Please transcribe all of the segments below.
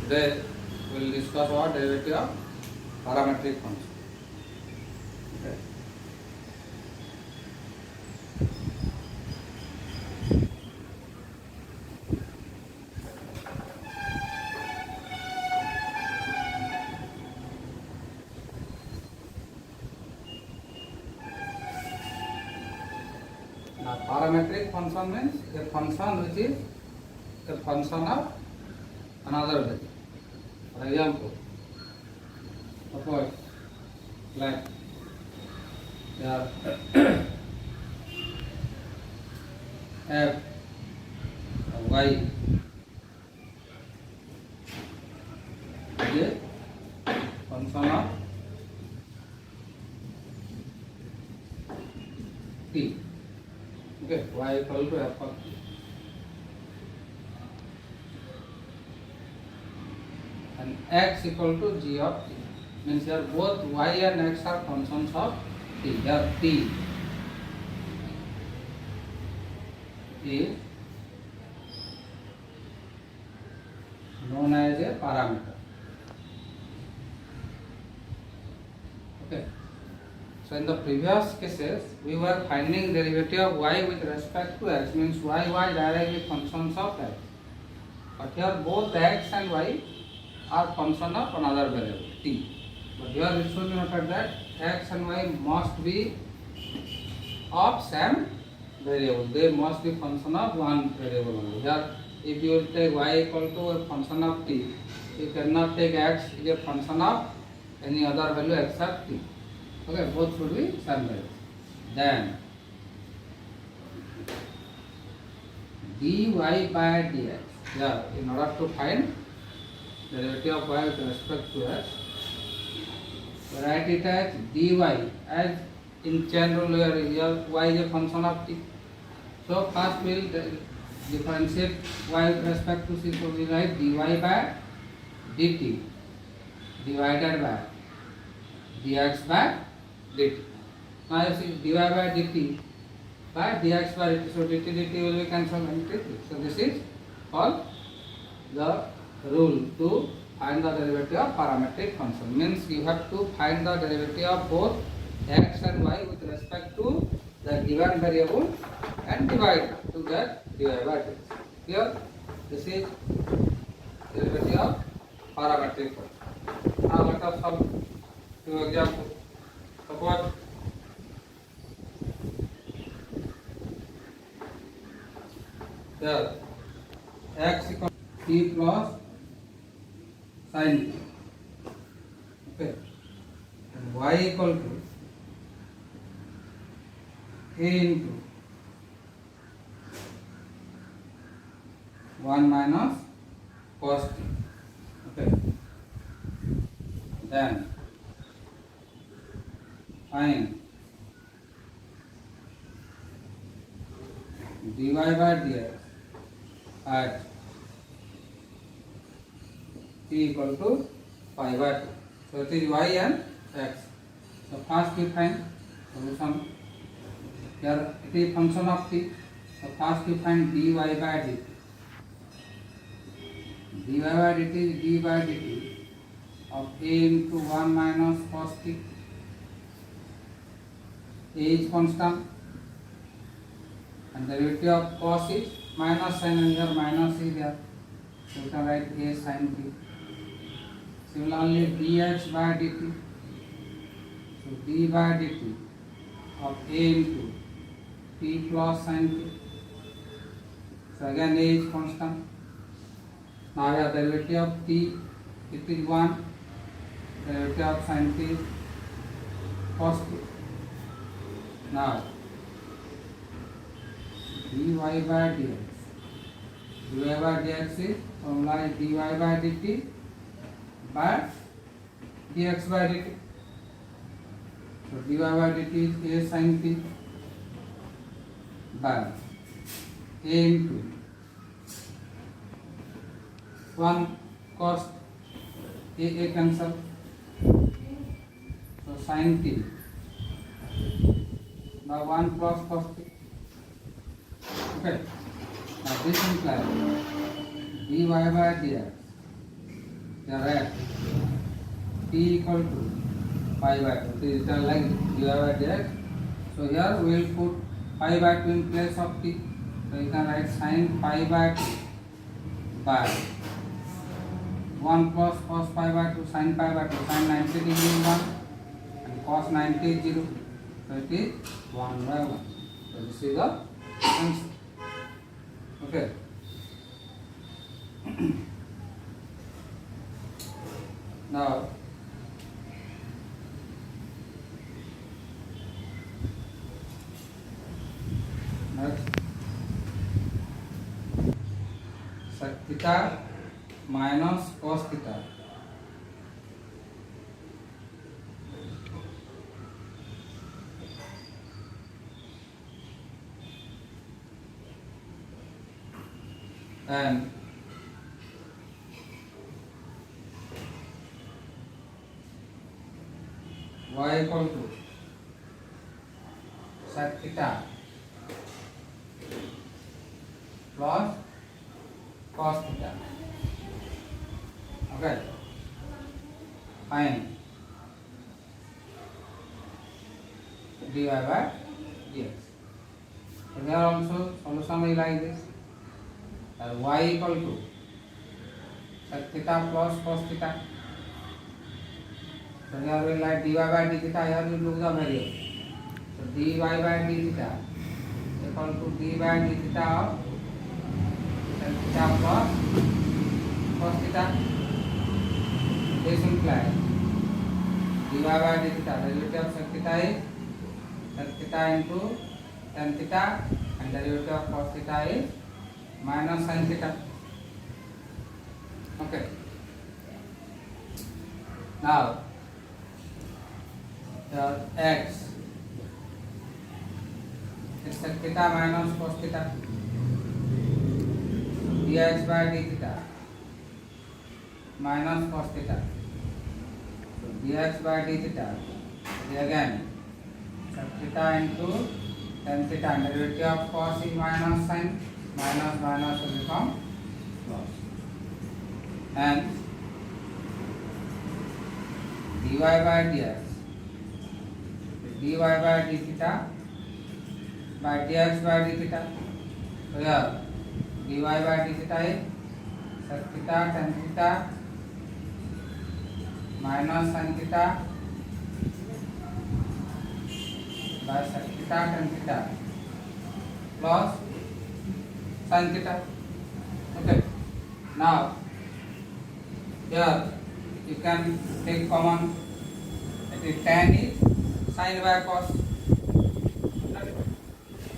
Today we will discuss what derivative of parametric function. Okay. Now parametric function means a function which is a function of another value. For example, suppose like here f of y is a function of t. Okay, y equal to f of t. And x equal to g of t. Means here both y and x are functions of t. Here t is known as a parameter. Okay. So in the previous cases, we were finding derivative of y with respect to x, means y was directly functions of x. But here both x and y are function of another variable t. But here it should be noted that x and y must be of same variable. They must be function of one variable only. Here, if you take y equal to a function of t, you cannot take x is a function of any other value except t. Okay, both should be same value. Then dy by dx. Yeah, in order to find derivative of y with respect to x, write it as dy as in chain rule here y is a function of t. So first we will differentiate y with respect to c. So we write dy by dt divided by dx by dt. Now you see dy by dt by dx by dt. So dt will be cancelled immediately. So this is called the rule to find the derivative of parametric function. Means you have to find the derivative of both x and y with respect to the given variable and divide to get dy by dt. Here this is derivative of parametric function. Now let us solve two examples. Suppose here x equals t plus sin t. Okay. And y equal to a into 1 minus cos t. Okay. Then find dy by dx at t equal to pi by 2. So it is y and x. So first we find solution. Here it is function of t. So first we find dy by dt. dy by dt is d by dt of a into 1 minus cos t. A is constant and derivative of cos is minus sign, and here minus is there. So we can write a sin t. Similarly dx by dt. So d by dt of a into t plus sin t. So again a is constant. Now here derivative of t, it is 1. Derivative of sin t is cos t. Now dy by dx. dy by dx is formula is dy by dt by dx by dt. So dy by dt is a sin t by a into 1 cos a cancel. So sin t by 1 plus cos t. Okay. Now this implies dy by dx There at t equal to pi by 2. It is written like dy by dx. So here we will put pi by 2 in place of t. So you can write sin pi by 2 by 1 plus cos pi by 2, sin pi by 2, sin 90 degree is 1 and cos 90 is 0. So it is 1 by 1. So this is the answer. Okay. Now next, sec theta minus cos theta. And y equal to sec theta plus cos theta. Okay, fine. dy by dx. So here also solution is like this. Y equal to sec theta plus cos theta. So here we like dy by d theta. Here you look the variable. So dy by d theta equal to d by d theta of sec theta plus cos theta. This implies dy by d theta, derivative of sec theta is sec theta into tan theta, and derivative of cos theta is minus sin theta. Okay. Now the x is sec theta minus cos theta. Dx by d theta minus cos theta. So dx by d theta is again sec theta into tan theta, and derivative of cos is minus sin, minus minus will become plus, and dy by dx, dy by d theta by dx by d theta. So here dy by d theta is sec theta tan theta minus sin theta by sec theta tan theta plus sin theta. Okay. Now here you can take common. It is tan is sin by cos.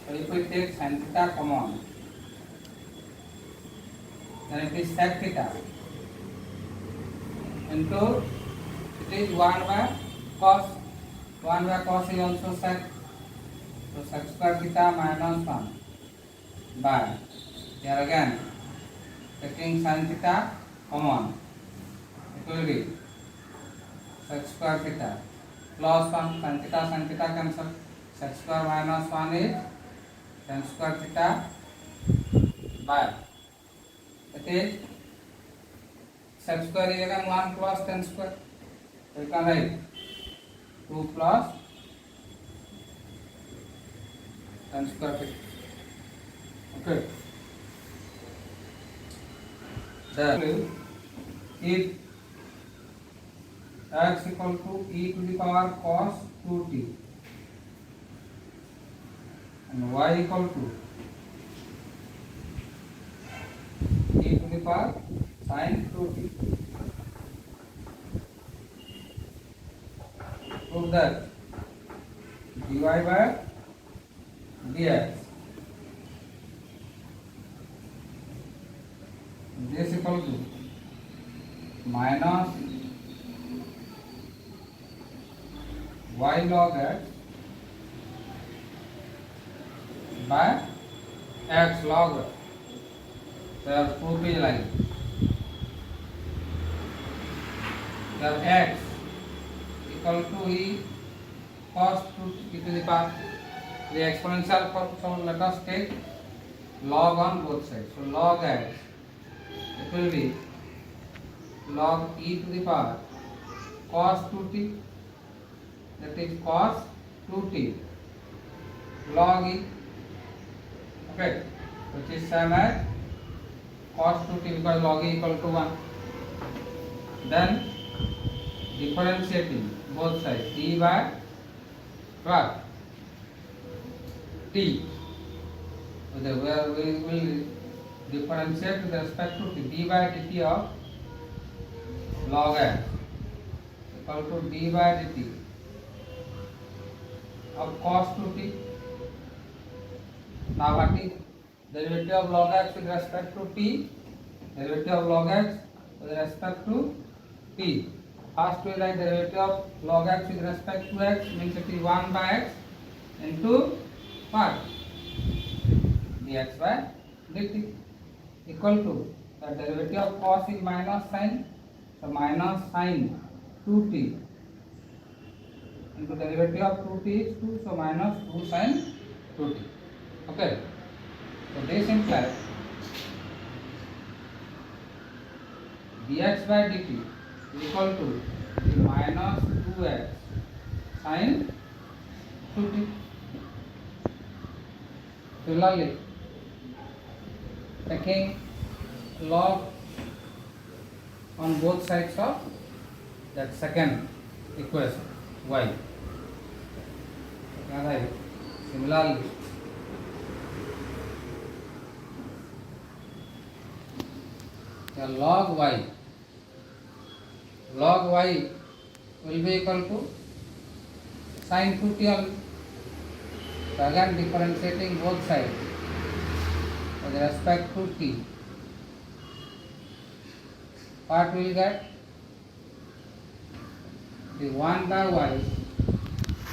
So if we take sin theta common, then it is sec theta into it is 1 by cos. 1 by cos is also sec. So sec square theta minus 1 by, here again taking sin theta common, it will be sec square theta plus 1, sin theta cancel, sec square minus 1 is tan square theta by, it is sec square is again 1 plus tan square. So you can write 2 plus tan square theta. Okay. Then if x equal to e to the power cos 2t and y equal to e to the power sin 2t, prove that dy by dx this equal to minus y log x by x log x. There proof is like there x equal to e cos 2t to the power the exponential form. So let us take log on both sides. So log x it will be log e to the power cos 2t, that is cos 2t log e, okay, which is same as cos 2t because log e equal to 1. Then differentiating both sides d by what? T. Where we will differentiate with respect to t, d by dt of log x equal to d by dt of cos 2t. Now what is derivative of log x with respect to t? Derivative of log x with respect to t. First we write derivative of log x with respect to x, means it is 1 by x into what? Dx by dt equal to the derivative of cos is minus sin, so minus sin 2t into derivative of 2t is 2, so minus 2 sin 2t. Okay, so this implies dx by dt is equal to minus 2x sin 2t. Similarly, taking log on both sides of that second equation y. Similarly, the log y will be equal to sin 2t only. So again differentiating both sides with respect to t, what we will get? The 1 by y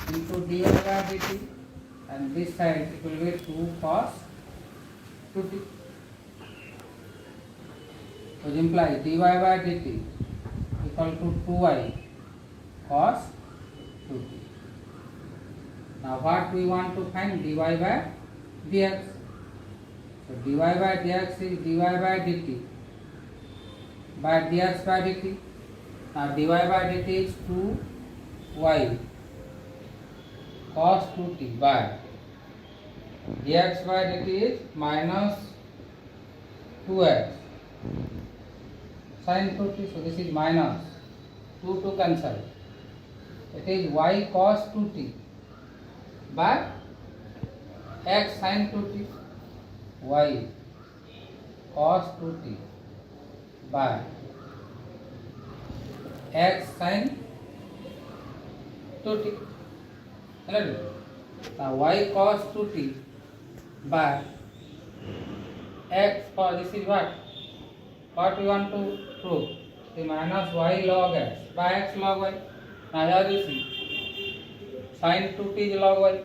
into dy by dt, and this side it will be 2 cos 2t, which implies dy by dt equal to 2y cos 2t. Now what we want to find? Dy by dx. So dy by dx is dy by dt by dx by dt. Now dy by dt is 2y cos 2t by dx by dt is minus 2x sin 2t. So this is minus 2 to cancel. It is y cos 2t by x sin 2t, y cos 2t by x sin 2t. Now y cos 2t by x cos, this is what we want to prove? The minus y log x by x log y. Now here you see sin 2t is log y.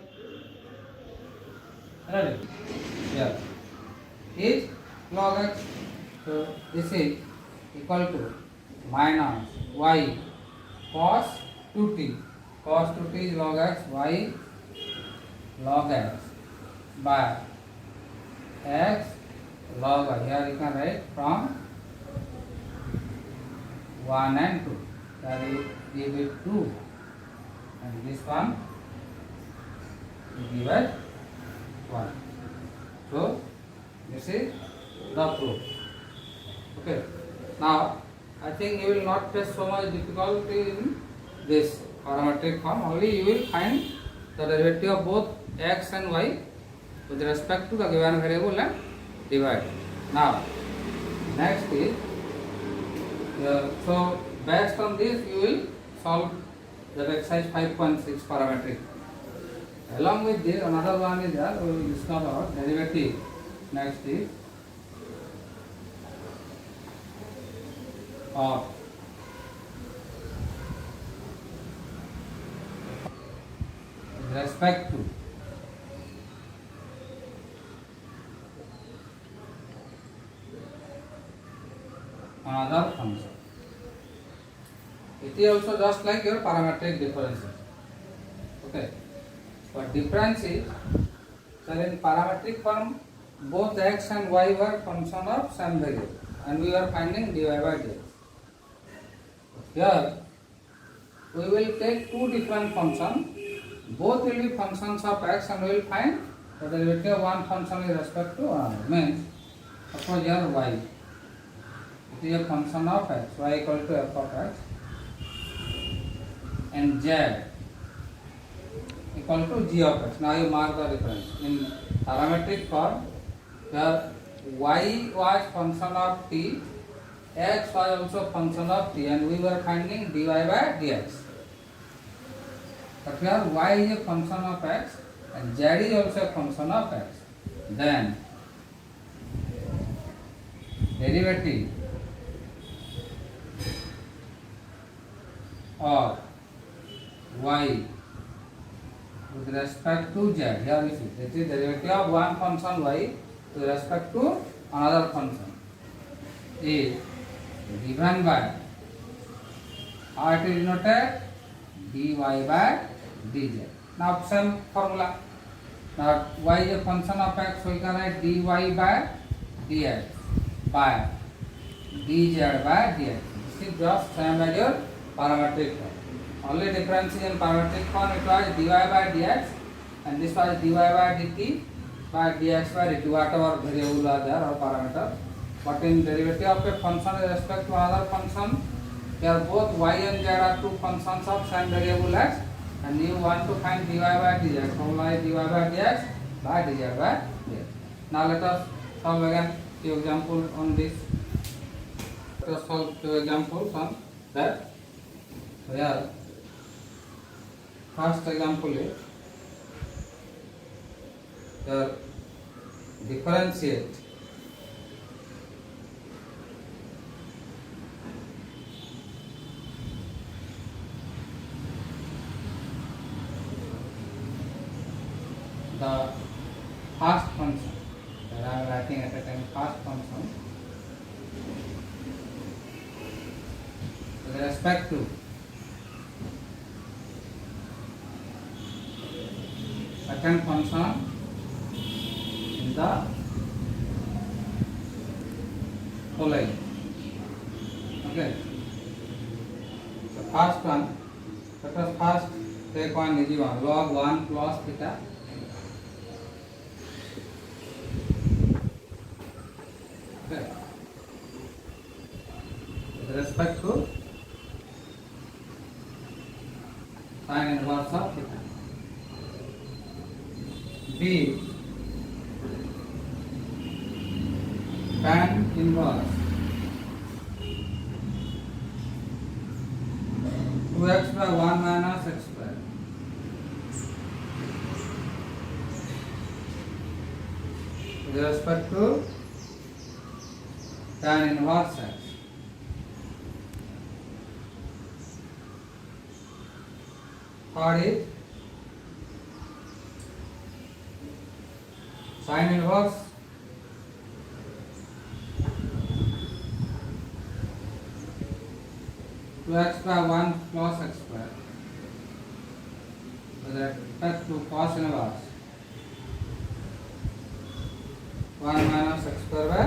Here is log x. So this is equal to minus y cos 2t. Cos 2t is log x, y log x by x log y. Here you can write from 1 and 2. Here you give it 2 and this one you give it 1. So this is the proof. Okay. Now I think you will not face so much difficulty in this parametric form. Only you will find the derivative of both x and y with respect to the given variable and divide. Now next is so based on this you will solve the exercise 5.6 parametric. Along with this, another one is that we will discover derivative. Next is of with respect to another function. It is also just like your parametric differences. Okay. But difference is that in parametric form both x and y were function of same variable and we are finding dy by dx. Here we will take two different functions. Both will be functions of x, and we will find the derivative of one function with respect to another. Means suppose here y. It is a function of x. Y equal to f of x. And z equal to g of x. Now you mark the difference. In parametric form, where y was function of t, x was also function of t, and we were finding dy by dx. But here y is a function of x and z is also a function of x. Then derivative of y with respect to z, here we see this is derivative of one function y with respect to another function, is given by, how it is denoted, dy by dz. Now same formula. Now y is a function of x, so we can write dy by dx by dz by dx. This is just same as your parametric form. Only difference is in parametric form it was dy by dx, and this was dy by dt by dx by dt, whatever variable are there or parameter. But in derivative of a function with respect to another function, here both y and z are two functions of same variable x, and you want to find dy by dx. Formula is dy by dx by dz by dx. Now let us solve again few examples on this. Let us solve few examples on that. So here first example is differentiate the first function that I am writing at a time, first function with respect to second function in the following. Okay. The first one, let us first take one easy one, log 1 plus theta. Okay. With respect to sin inverse of theta. B tan inverse 2x by 1 minus x square. With respect to tan inverse x. Third is sin inverse 2x by 1 plus x square with respect to cos inverse 1 minus x square by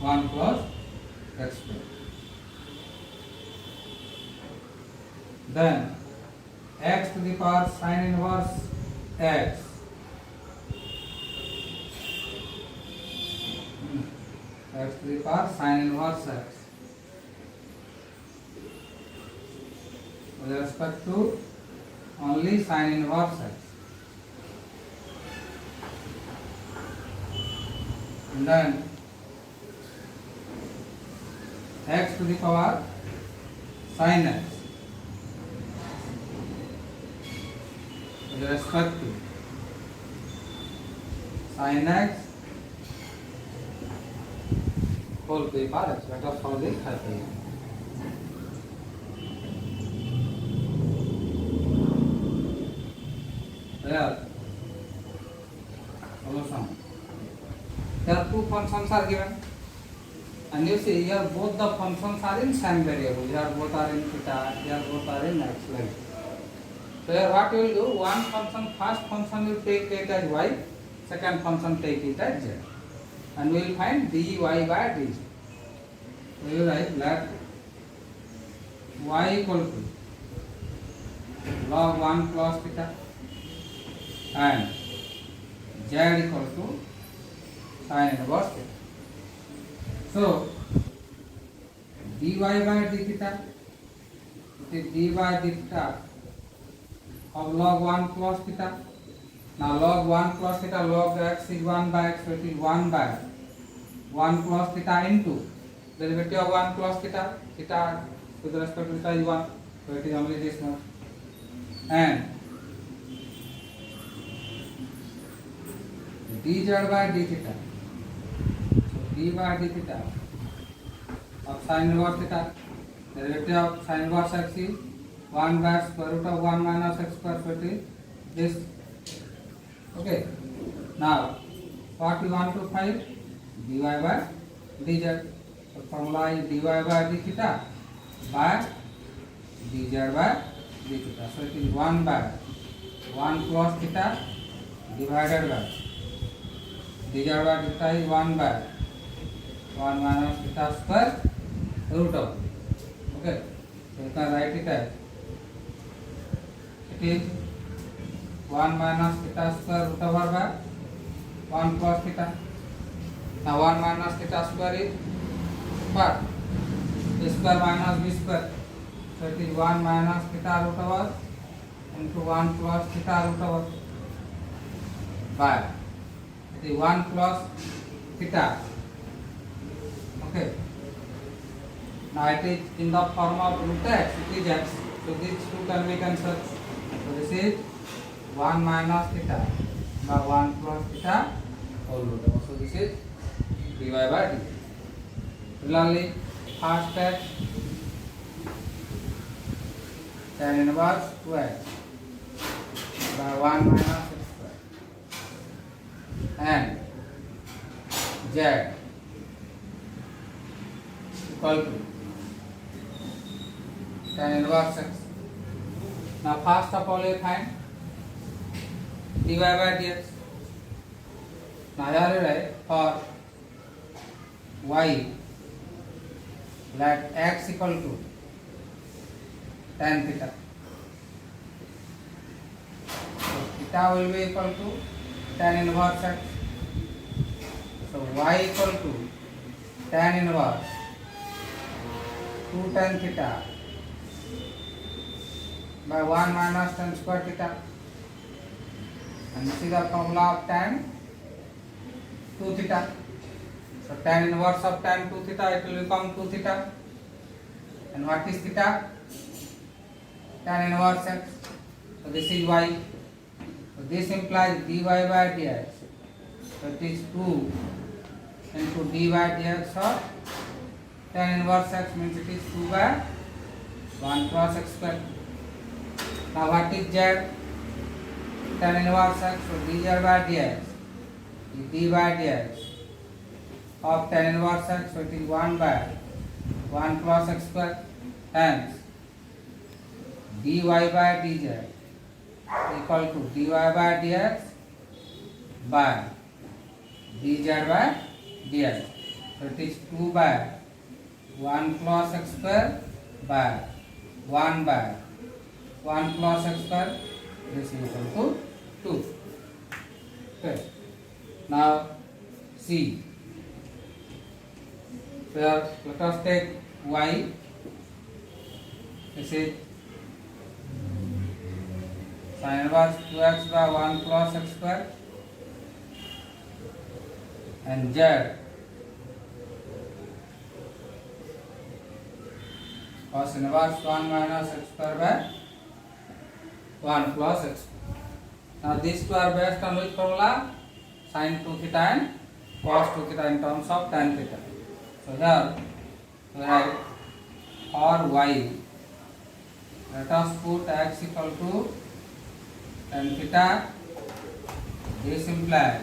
1 plus x square. Then x to the power sin inverse x x to the power sin inverse x with respect to only sin inverse x. And then x to the power sin x with respect to sin x whole to the power x. Let us solve this carefully. There, solution. There two functions are given, and you see here both the functions are in same variable. Here both are in theta. Here both are in x. Like so, here what you will do? One function, first function you take it as y, second function take it as z, and we will find dy by dz. We will write that y equal to log 1 plus theta and z equal to sin inverse theta. So dy by d theta, it is dy by d theta of log 1 plus theta. Now log 1 plus theta, log x is 1 by x, so it is 1 by 1 plus theta into derivative of 1 plus theta, theta with respect to theta is 1, so it is only this much. And dz by d theta, so d by d theta of sin inverse theta, derivative of sin inverse x is 1 by square root of 1 minus x square, so it is this. Okay. Now what we want to find? Dy by dz. So formula is dy by d theta by dz by d theta. So it is 1 by 1 plus theta divided by dz by d theta is 1 by 1 minus theta square root of. Okay. So you can write it as it is 1 minus theta square root over by 1 plus theta. Now 1 minus theta square is what? A square minus b square. So it is 1 minus theta root over into 1 plus theta root over by it is 1 plus theta. Okay. Now it is in the form of root x, it is x. So these two can be cancelled. So this is 1 minus theta by 1 plus theta whole root over. So this is dy by d. Similarly, first step, tan inverse 2x by 1 minus x square and z equal to tan inverse x. Now first of all you find dy by dx. Now here you write for y let x equal to tan theta. So theta will be equal to tan inverse x. So y equal to tan inverse 2 tan theta by 1 minus tan square theta. And this is the formula of tan 2 theta. So tan inverse of tan 2 theta, it will become 2 theta. And what is theta? Tan inverse x. So this is y. So this implies dy by dx. So it is 2 into dy by dx of tan inverse x, means it is 2 by 1 plus x square. Now what is z? Tan inverse x, so dz by dx is d by dx of tan inverse x, so it is 1 by 1 plus x square. Hence dy by dz equal to dy by dx by dz by dx. So it is 2 by 1 plus x square by 1 by 1 plus x square. This is equal to 2. Okay. Now see. Here let us take y. This is sin inverse 2x by 1 plus x square and z cos inverse 1 minus x square by 1 plus x. Now these two are based on which formula? Sin 2 theta and cos 2 theta in terms of tan theta. So here we write for y, let us put x equal to tan theta. This implies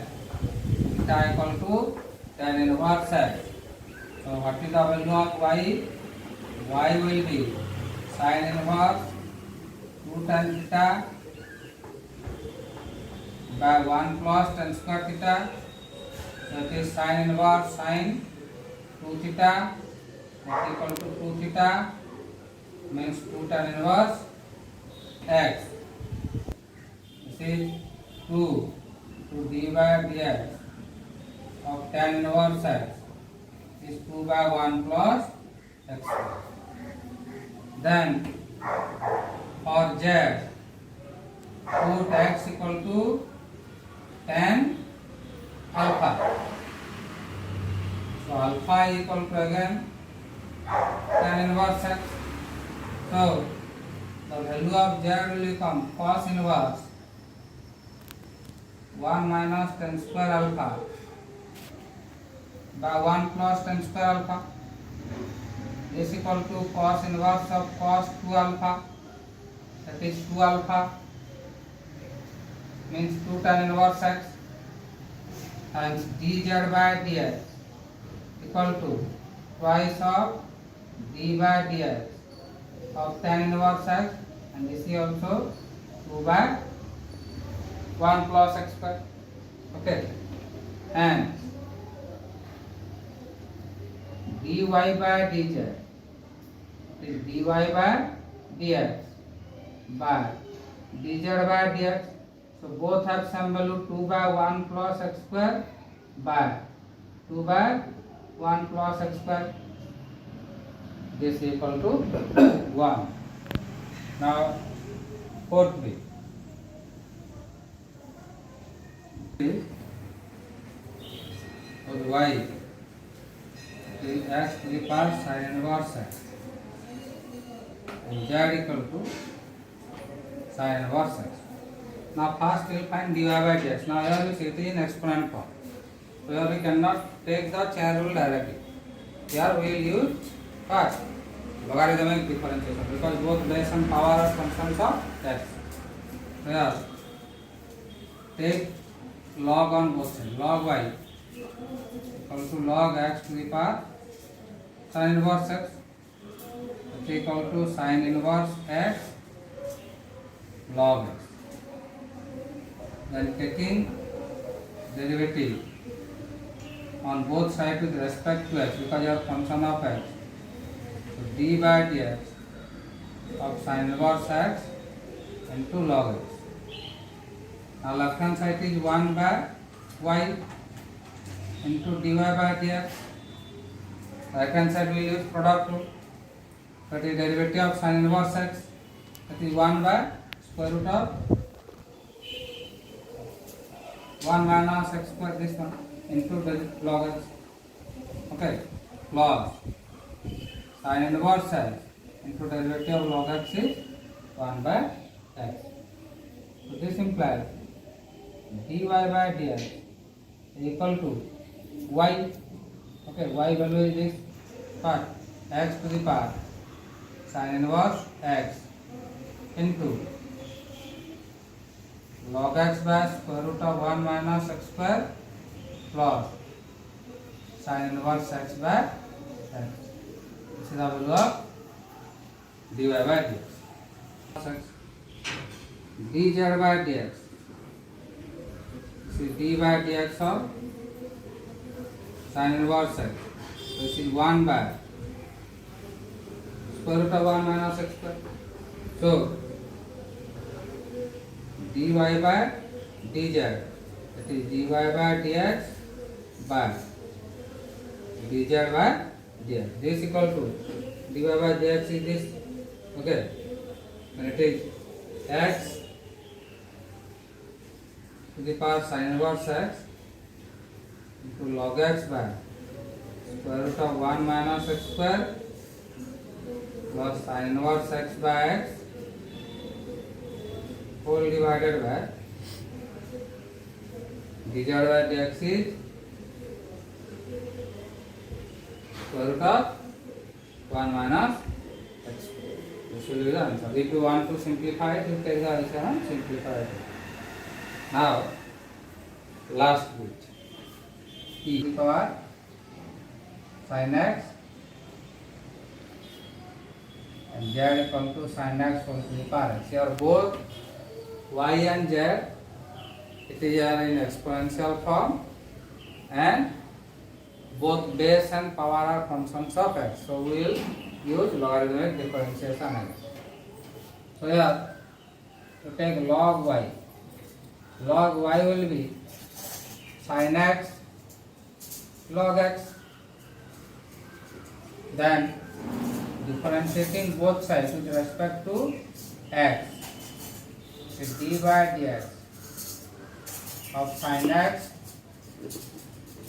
theta equal to tan inverse x. So what is the value of y? Y will be sin inverse 2 tan theta by 1 plus tan square theta. So it is sin inverse sin 2 theta that equal to 2 theta means 2 tan inverse x. This is 2 dy dx of tan inverse x is 2 by 1 plus x square. Then for z, put x equal to tan alpha. So alpha equal to again tan inverse x. So the value of z will become cos inverse 1 minus tan square alpha by 1 plus tan square alpha is equal to cos inverse of cos 2 alpha, that is 2 alpha means 2 tan inverse x times dz by dx equal to twice of d by dx of tan inverse x, and this is also 2 by 1 plus x square. Okay, and dy by dz is dy by dx by dz by dx. So both have some value, 2 by 1 plus x square by 2 by 1 plus x square. This is equal to 1. Now fourth bit. For y is x to the power sin inverse x and z equal to sin inverse x. Now first we will find dy by dx. Now here we see it in exponent form. So here we cannot take the chain rule directly. Here we will use first logarithmic differentiation because both base and power are functions of x. So here take log on both sides. Log y equal to log x to the power sin inverse x, which is equal to sin inverse x log x. Then taking derivative on both sides with respect to x because you are function of x. So d by dx of sin inverse x into log x. Now left hand side is 1 by y into dy by dx. Right hand side we use product rule. That is derivative of sin inverse x. That is 1 by square root of 1 minus x square, this one, into the log x. Okay, plus sin inverse x into derivative of log x is 1 by x. So this implies dy by dx is equal to y. Okay, y value is this part, x to the power sin inverse x into log x by square root of 1 minus x square plus sin inverse x by x. This is the value of dy by dx. dz by dx. This is d by dx of sin inverse x. This is 1 by square root of 1 minus x square. So dy by dz, that is dy by dx by dz by dx. This equal to dy by dx is this. Okay, and it is x to the power sin inverse x into log x by square root of 1 minus x square plus sin inverse x by x whole divided by dz by dx is square root of 1 minus x. This will be the answer. If you want to simplify it, you take the answer and simplify it. Now, last bit. E to the power sin x and z equal to sin x whole to the power x. Here both y and z, it is in exponential form, and both base and power are functions of x. So we will use logarithmic differentiation again. So here to take log y. Log y will be sin x log x. Then differentiating both sides with respect to x. So d by dx of sin x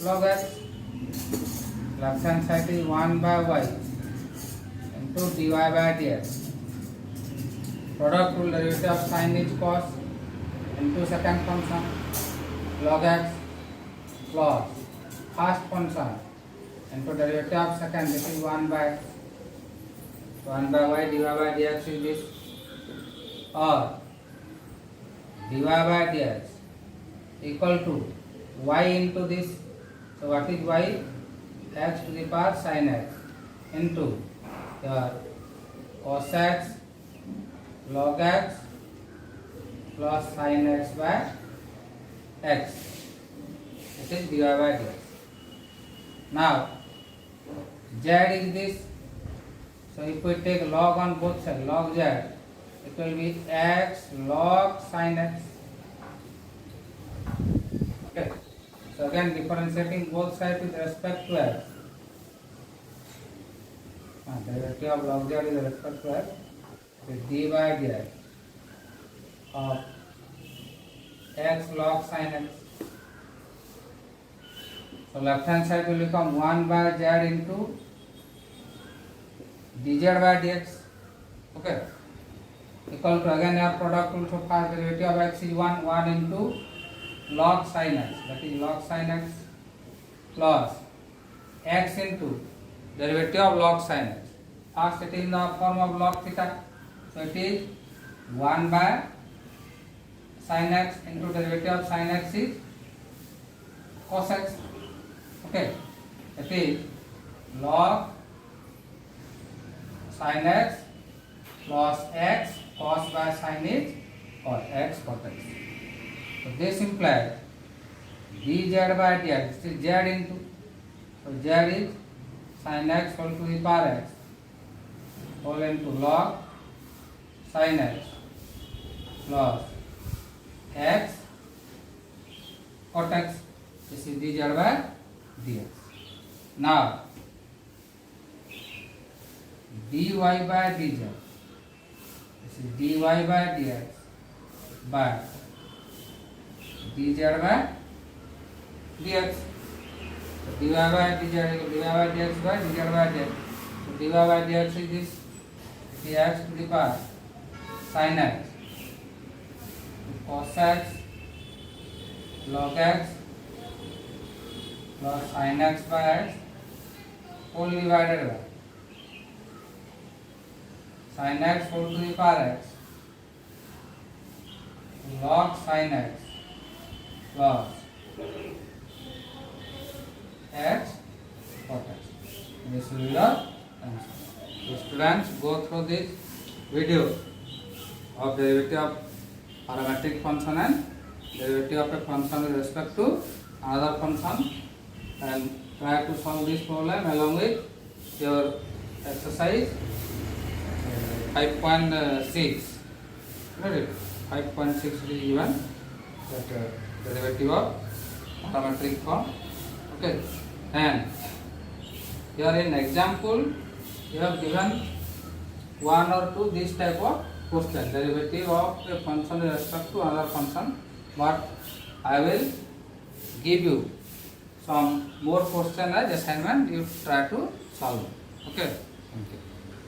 log x. Left hand side is 1 by y into dy by dx. Product rule, derivative of sin is cos into second function log x plus first function into derivative of second, this is 1 by y dy by dx is this, or dy by dx equal to y into this. So what is y? X to the power sin x into your cos x log x plus sin x by x. This is dy by dx. Now z is this. So if we take log on both sides, log z, it will be x log sin x. Okay. So again differentiating both sides with respect to x. Derivative of log z with respect to x. So d by dx of x log sin x. So left hand side will become 1 by z into dz by dx. Okay. Equal to again your product rule. So first derivative of x is 1 into log sin x, that is log sin x plus x into derivative of log sin x. First it is in the form of log theta. So it is 1 by sin x into derivative of sin x is cos x. Okay. It is log sin x plus x cos by sin is cos x cos x. So this implies dz by dx, this is z into, so z is sin x whole to the power x whole into log sin x plus x cot x. This is dz by dx. Now dy by dz, this is dy by dx by dz by dx. So dy by dz equal dy by dx by dz by dx. So dy by dx is this, it is x to the power sin x cos x log x plus sin x by x whole divided by sin x whole to the power x log sin x plus x cot x. This will be the answer. So students, go through this video of derivative of parametric function and derivative of a function with respect to another function, and try to solve this problem along with your exercise 5.6. Right? 5.6 is given that derivative of parametric form. Okay. And here in example you have given one or two this type of question, derivative of a function with respect to another function, but I will give you some more question as assignment, you try to solve. Okay. Thank you.